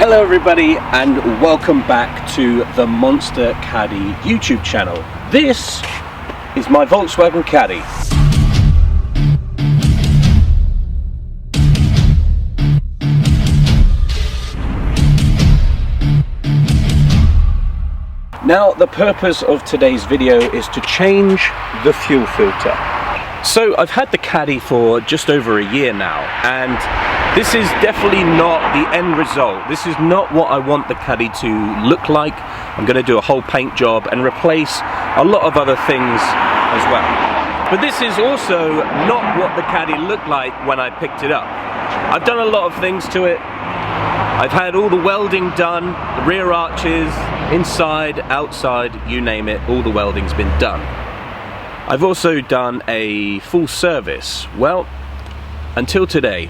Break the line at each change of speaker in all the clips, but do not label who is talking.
Hello everybody and welcome back to the Monster Caddy YouTube channel. This is my Volkswagen Caddy. Now the purpose of today's video is to change the fuel filter. So I've had the Caddy for just over a year now, and this is definitely not the end result. This is not what I want the Caddy to look like. I'm going to do a whole paint job and replace a lot of other things as well. But this is also not what the Caddy looked like when I picked it up. I've done a lot of things to it. I've had all the welding done, the rear arches, inside, outside, you name it, all the welding's been done. I've also done a full service, well, until today,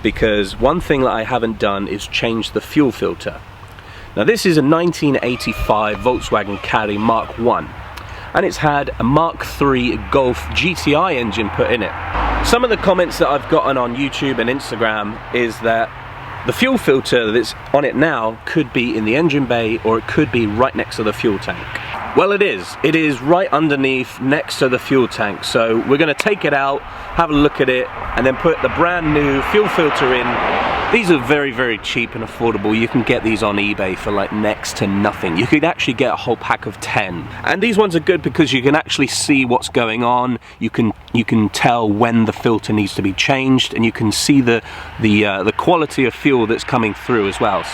because one thing that I haven't done is change the fuel filter. Now this is a 1985 Volkswagen Caddy Mark 1, and it's had a Mark 3 Golf GTI engine put in it. Some of the comments that I've gotten on YouTube and Instagram is that the fuel filter that's on it now could be in the engine bay, or it could be right next to the fuel tank. Well, it is. It is right underneath, next to the fuel tank. So we're going to take it out, have a look at it, and then put the brand new fuel filter in. These are very, very cheap and affordable. You can get these on eBay for like next to nothing. You could actually get a whole pack of 10. And these ones are good because you can actually see what's going on. You can tell when the filter needs to be changed, and you can see the quality of fuel that's coming through as well.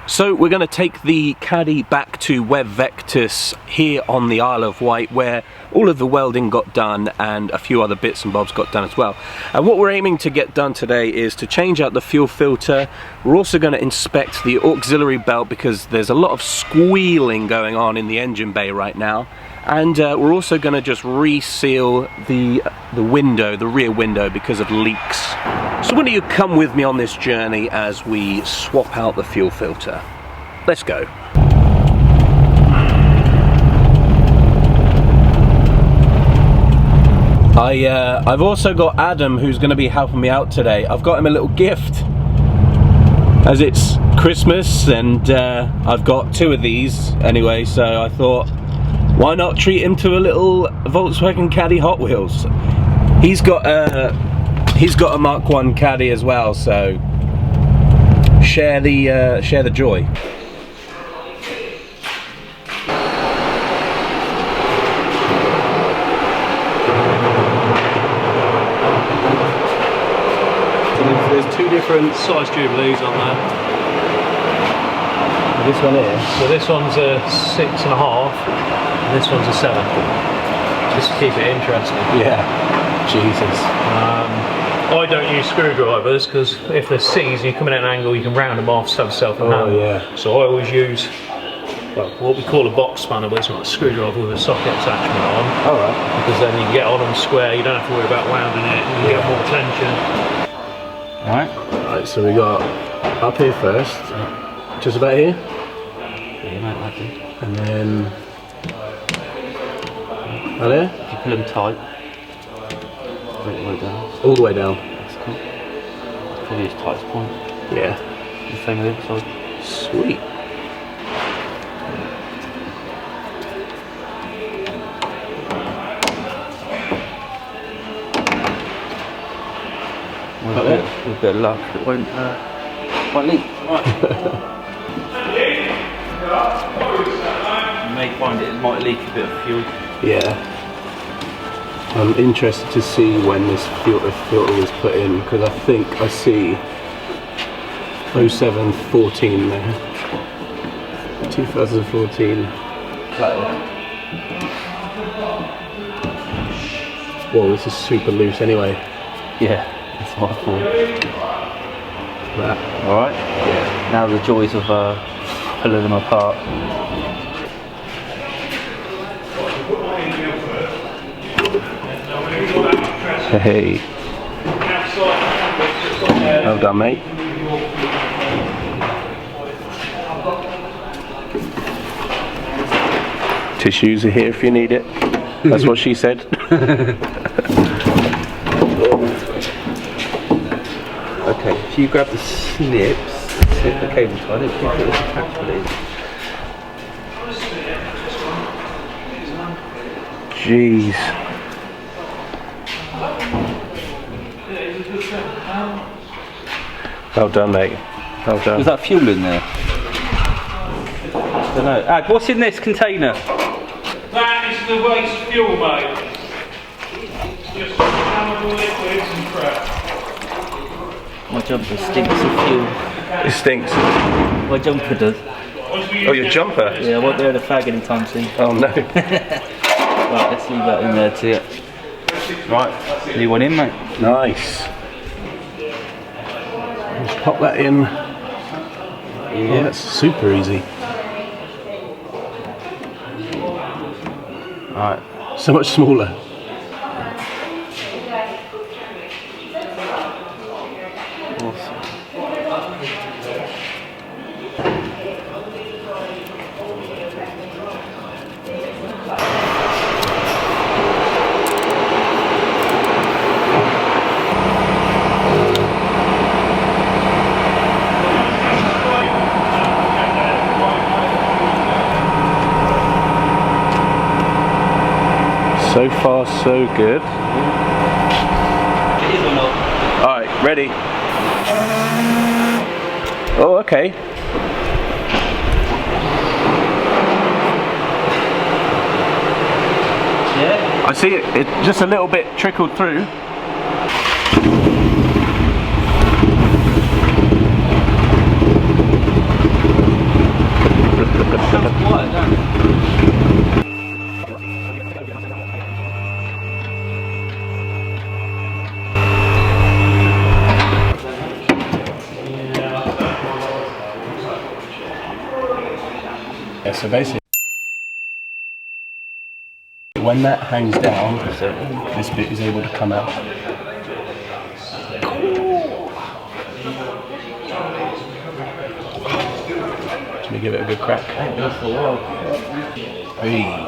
So we're going to take the Caddy back to Web Vectis here on the Isle of Wight, where all of the welding got done and a few other bits and bobs got done as well. And what we're aiming to get done today is to change out the fuel filter. We're also going to inspect the auxiliary belt because there's a lot of squealing going on in the engine bay right now. And we're also going to just reseal the window, the rear window, because of leaks. So why don't you come with me on this journey as we swap out the fuel filter. Let's go. I've also got Adam, who's going to be helping me out today. I've got him a little gift, as it's Christmas, and I've got 2 of these anyway, so I thought, why not treat him to a little Volkswagen Caddy Hot Wheels? He's got a Mark 1 Caddy as well, so share the joy. There's 2 different size Jubilees on there. This one here. So this one's a 6.5, and this one's a 7. Just to keep it interesting. Yeah. Jesus. I don't use screwdrivers because if they're C's and you're coming at an angle, you can round them off, stab yourself in the hand. Yeah. So I always use, well, what we call a box spanner, but it's not a screwdriver with a socket attachment on. Alright. Because then you can get on them square, you don't have to worry about rounding it, and you get more tension. Alright, so we got up here first, just about here. Yeah, like that. And then out there. If you pull them tight, all the way down. All the way down. That's cool. That's probably his tightest point. Yeah. The same with the other side. Sweet. With a bit of luck, it won't leak. Right. You may find it might leak a bit of fuel. Yeah. I'm interested to see when this filter was put in, because I think I see 0714 there. 2014. Whoa, this is super loose anyway. Yeah. That's what I thought. That. Alright? Yeah. Now the joys of pulling them apart. Hey. Well done, mate. Tissues are here if you need it. That's what she said. Okay, if you grab the snips,
it, the cable tie. I didn't think it was attached to these.
Jeez. Well done, mate. Well done.
Was that fuel in there? I don't know. Ad, what's in this container?
That is the waste fuel, mate. Just flammable liquids and crap.
My jumper stinks of fuel.
It stinks.
My jumper does.
Oh, your jumper?
Yeah, I won't be able to fag anytime soon.
Oh no.
Right, let's leave that in there too. Right, new one in, mate.
Nice. Just pop that in. Yeah, that's super easy. Alright, so much smaller.
Awesome.
So far, so good.
It is or not?
Alright, ready. Oh, okay.
Yeah?
I see it, it just a little bit trickled through.
Sounds quiet, don't it?
Yeah, so basically, when that hangs down, this bit is able to come out. Let me give it a good crack. Hey,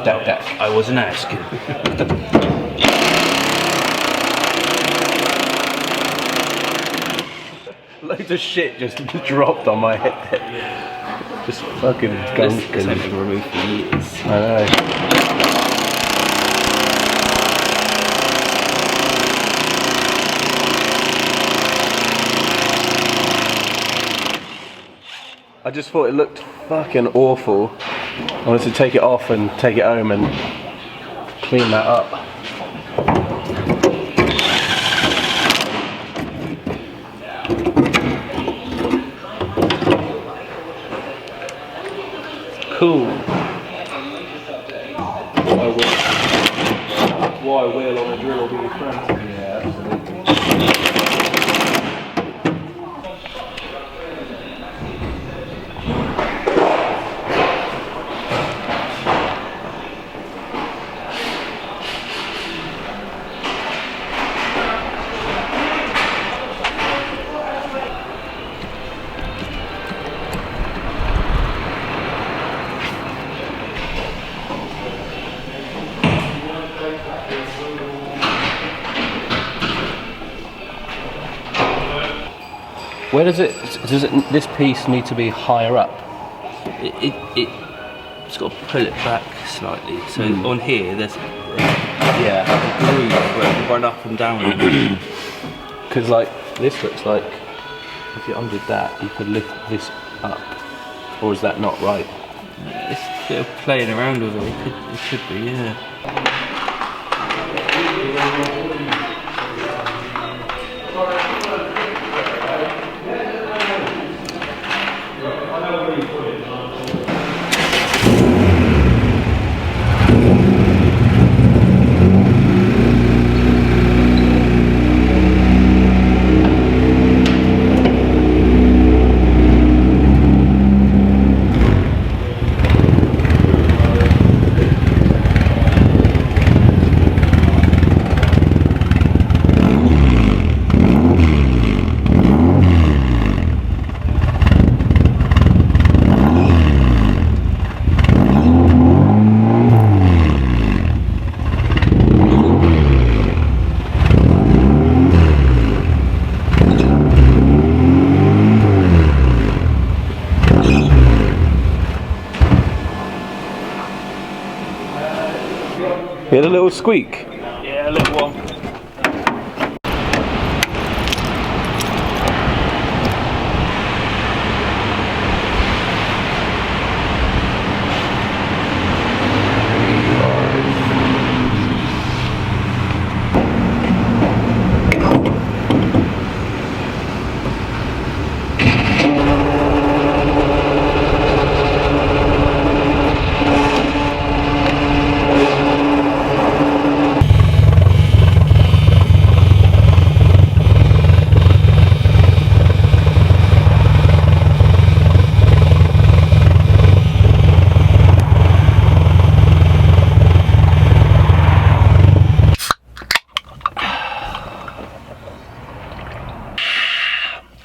that.
I wasn't asking.
Loads of shit just dropped on my head. Just fucking gunk.
This has been removed for years.
I know. I just thought it looked fucking awful. I wanted to take it off and take it home and clean that up.
Cool.
Why wheel on a drill will be your friend?
Yeah, absolutely. Where does this piece need to be higher up?
It's got to pull it back slightly. So on here, there's
Yeah.
a groove where it can run up and down.
Because like, this looks like, if you undid that, you could lift this up. Or is that not right?
It's a bit of playing around with it. It could be, yeah.
Hear the little squeak?
Yeah, a little one.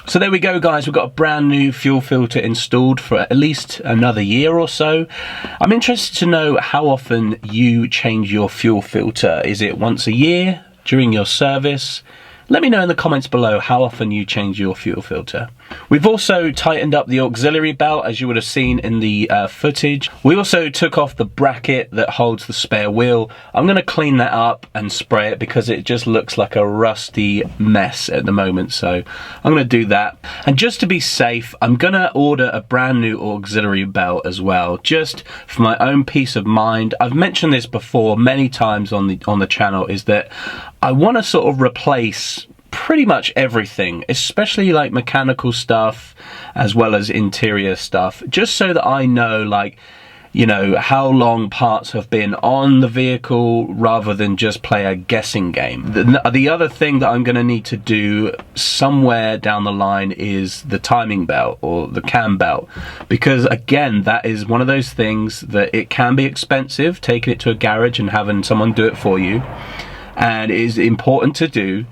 So there we go, guys. We've got a brand new fuel filter installed for at least another year or so. I'm interested to know how often you change your fuel filter. Is it once a year, during your service? Let me know in the comments below how often you change your fuel filter. We've also tightened up the auxiliary belt, as you would have seen in the footage. We also took off the bracket that holds the spare wheel. I'm going to clean that up and spray it because it just looks like a rusty mess at the moment. So I'm going to do that. And just to be safe, I'm going to order a brand new auxiliary belt as well, just for my own peace of mind. I've mentioned this before many times on the channel, is that I want to sort of replace pretty much everything, especially like mechanical stuff as well as interior stuff, just so that I know, like, you know, how long parts have been on the vehicle rather than just play a guessing game. The other thing that I'm going to need to do somewhere down the line is the timing belt or the cam belt, because again, that is one of those things that it can be expensive taking it to a garage and having someone do it for you, and it is important to do.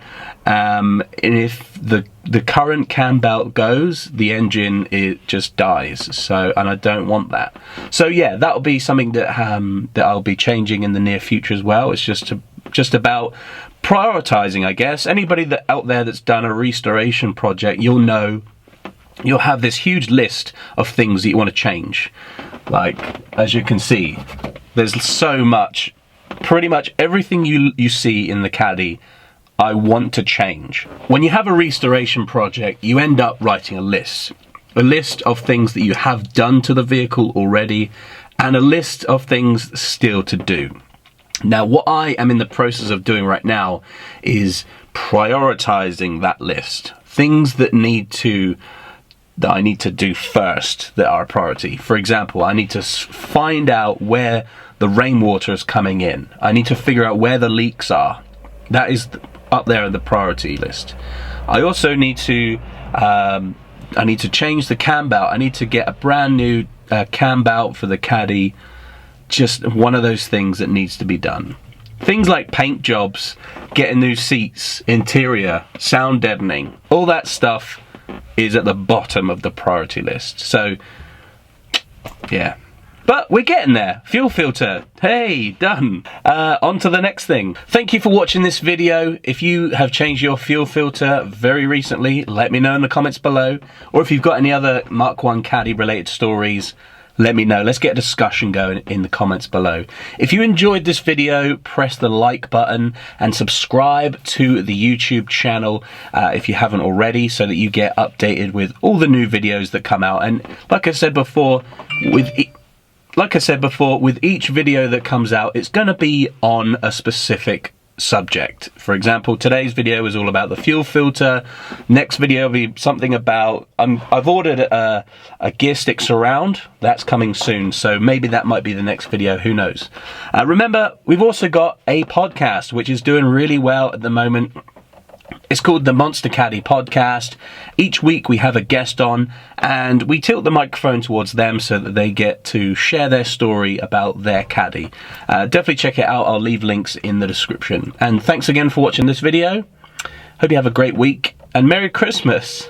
And if the current cam belt goes, the engine, it just dies. So, and I don't want that. So yeah, that'll be something that that I'll be changing in the near future as well. It's just about prioritizing, I guess. Anybody that out there that's done a restoration project, you'll know, you'll have this huge list of things that you want to change. Like, as you can see, there's so much. Pretty much everything you see in the Caddy, I want to change. When you have a restoration project, you end up writing a list of things that you have done to the vehicle already, and a list of things still to do. Now, what I am in the process of doing right now is prioritizing that list. Things that I need to do first that are a priority. For example, I need to find out where the rainwater is coming in. I need to figure out where the leaks are. That is up there in the priority list. I also need to change the cam belt. I need to get a brand new cam belt for the Caddy. Just one of those things that needs to be done. Things like paint jobs, getting new seats, interior, sound deadening, all that stuff is at the bottom of the priority list. So yeah, but we're getting there. Fuel filter, hey, done. On to the next thing. Thank you for watching this video. If you have changed your fuel filter very recently, let me know in the comments below. Or if you've got any other Mark 1 Caddy related stories, let me know. Let's get a discussion going in the comments below. If you enjoyed this video, press the like button and subscribe to the YouTube channel if you haven't already, so that you get updated with all the new videos that come out. And like I said before, with each video that comes out, it's going to be on a specific subject. For example, today's video is all about the fuel filter. Next video will be something about, I've ordered a gear stick surround. That's coming soon, so maybe that might be the next video, who knows. Remember, we've also got a podcast which is doing really well at the moment. It's called the Monster Caddy Podcast. Each week we have a guest on and we tilt the microphone towards them so that they get to share their story about their Caddy. Definitely check it out. I'll leave links in the description. And thanks again for watching this video. Hope you have a great week and Merry Christmas.